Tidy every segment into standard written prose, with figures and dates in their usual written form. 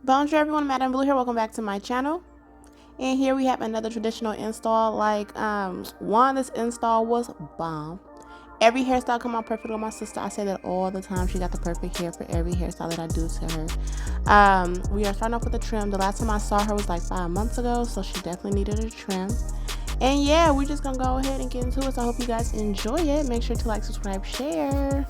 Bonjour everyone, Madam Blue here. Welcome back to my channel. And here we have another traditional install. This install was bomb. Every hairstyle come out perfect on my sister. I say that all the time. She got the perfect hair for every hairstyle that I do to her. We are starting off with a trim. The last time I saw her was like 5 months ago, so she definitely needed a trim. And yeah, we're just gonna go ahead and get into it. So I hope you guys enjoy it. Make sure to like, subscribe, share.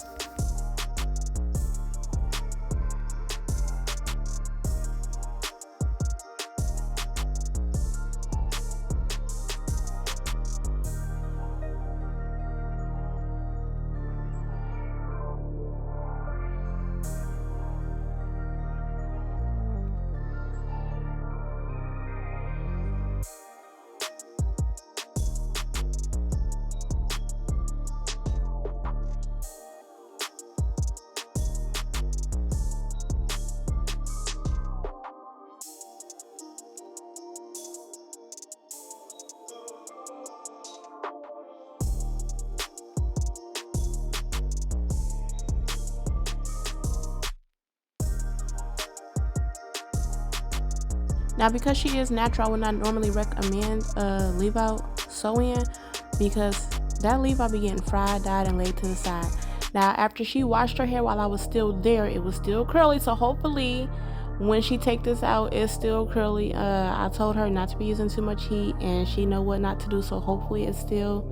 Now, because she is natural, I would not normally recommend leave out sew-in because that leave out be getting fried, dyed, and laid to the side. Now, after she washed her hair while I was still there, it was still curly. So hopefully, when she take this out, it's still curly. I told her not to be using too much heat, and she know what not to do. So hopefully, it's still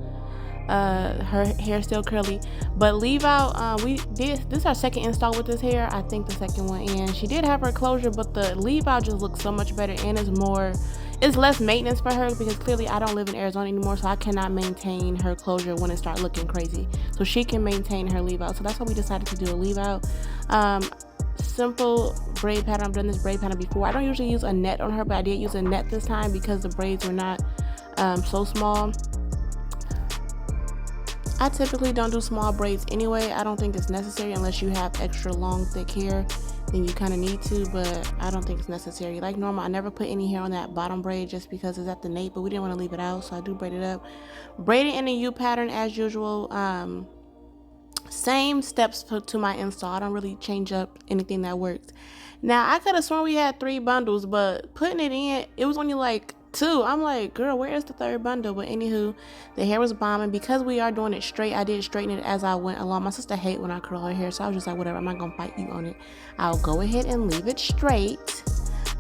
her hair still curly. But leave out, this is our second install with this hair. I think the second one, and she did have her closure, but the leave out just looks so much better, and it's less maintenance for her because clearly I don't live in Arizona anymore, so I cannot maintain her closure when it starts looking crazy. So she can maintain her leave out. So that's why we decided to do a leave out. Simple braid pattern. I've done this braid pattern before. I don't usually use a net on her, but I did use a net this time because the braids were not so small. I typically don't do small braids anyway. I don't think it's necessary unless you have extra long thick hair, then you kind of need to, but I don't think it's necessary. Like normal, I never put any hair on that bottom braid just because it's at the nape, but we didn't want to leave it out, so I do braid it up. Braid it in a U pattern as usual. Same steps to my install. I don't really change up anything that works. Now, I could have sworn we had 3 bundles, but putting it in, it was only like 2. I'm like, girl, where is the 3rd bundle? But anywho, the hair was bombing. Because we are doing it straight, I did straighten it as I went along. My sister hates when I curl her hair, so I was just like, whatever, I'm not gonna fight you on it. I'll go ahead and leave it straight.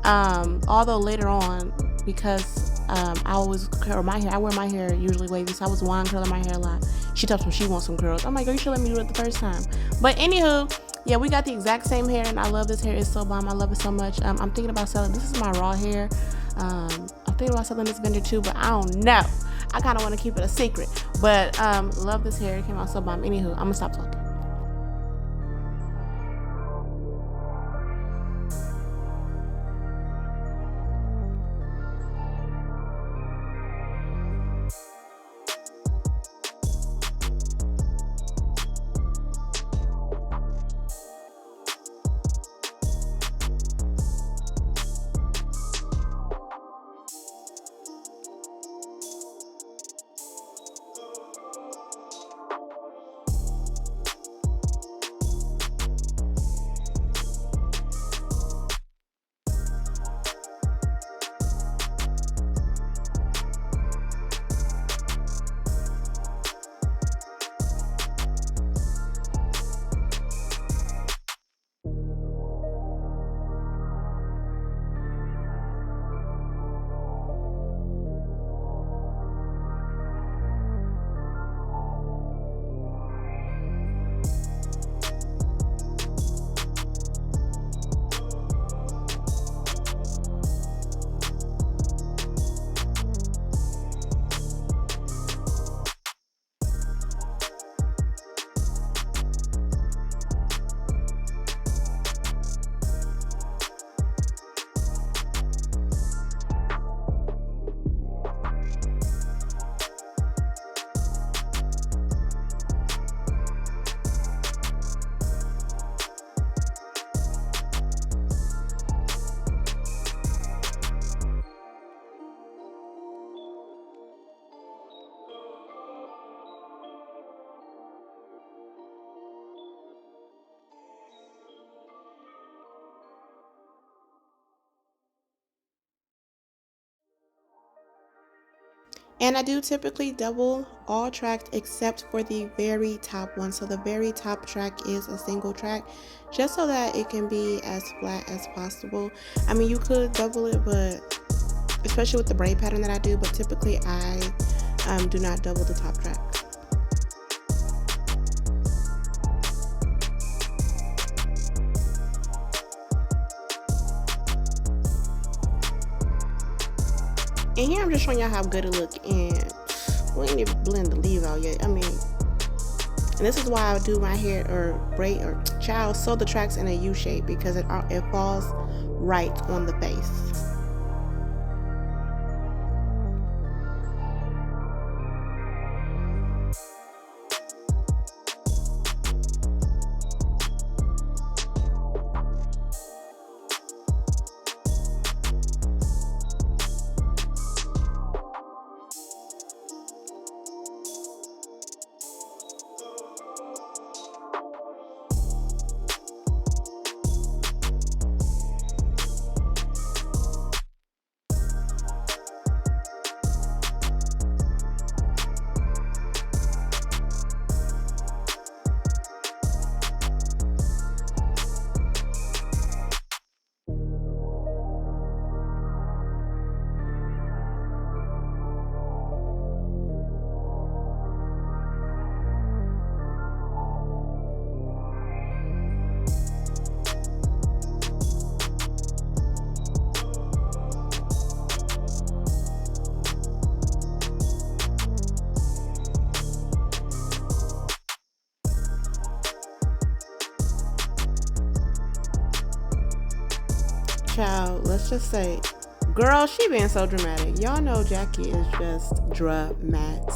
Although later on, because I always curl my hair, I wear my hair usually wavy, so I was wine curling my hair a lot. She tells me she wants some curls. I'm like, girl, you should let me do it the first time. But anywho, yeah, we got the exact same hair, and I love this hair. It's so bomb. I love it so much. I'm thinking about selling. This is my raw hair. I'm thinking about selling this vendor too, but I don't know. I kind of want to keep it a secret. But love this hair. It came out so bomb. Anywho, I'm gonna stop talking. And I do typically double all tracks except for the very top one. So the very top track is a single track, just so that it can be as flat as possible. I mean, you could double it, but especially with the braid pattern that I do, but typically I do not double the top track. And here I'm just showing y'all how good it look, and we ain't even blend the leave out yet. I mean, and this is why I do my hair or braid or sew the tracks in a U shape, because it falls right on the face. Child, let's just say, girl, she being so dramatic. Y'all know Jackie is just dramatic.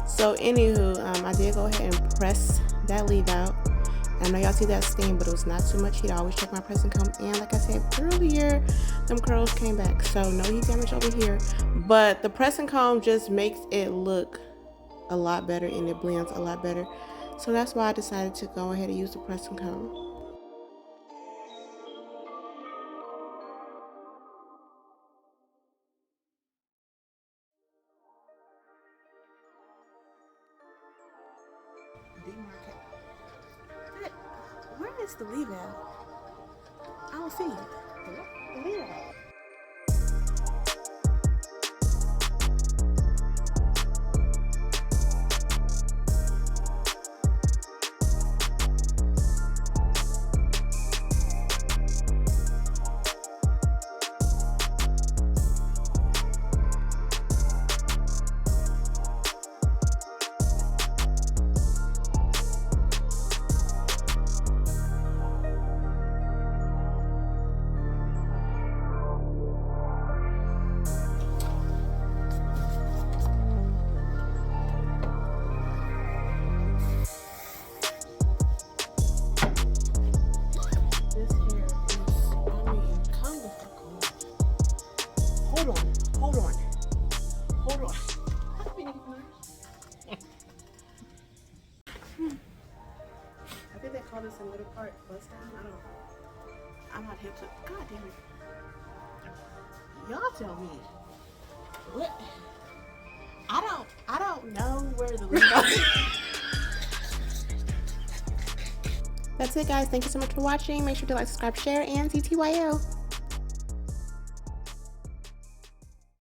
So anywho, I did go ahead and press that leave out. I know y'all see that steam, but it was not too much heat. I always check my pressing comb, and like I said earlier, them curls came back, so no heat damage over here. But the pressing comb just makes it look a lot better, and it blends a lot better. So that's why I decided to go ahead and use the pressing comb. Where is the leave out? I don't see it. The leave out. I think they call this a middle part bust down. I'm not hip to. God damn it. Y'all tell me. What? I don't know where the leave. That's it, guys. Thank you so much for watching. Make sure to like, subscribe, share, and TTYL.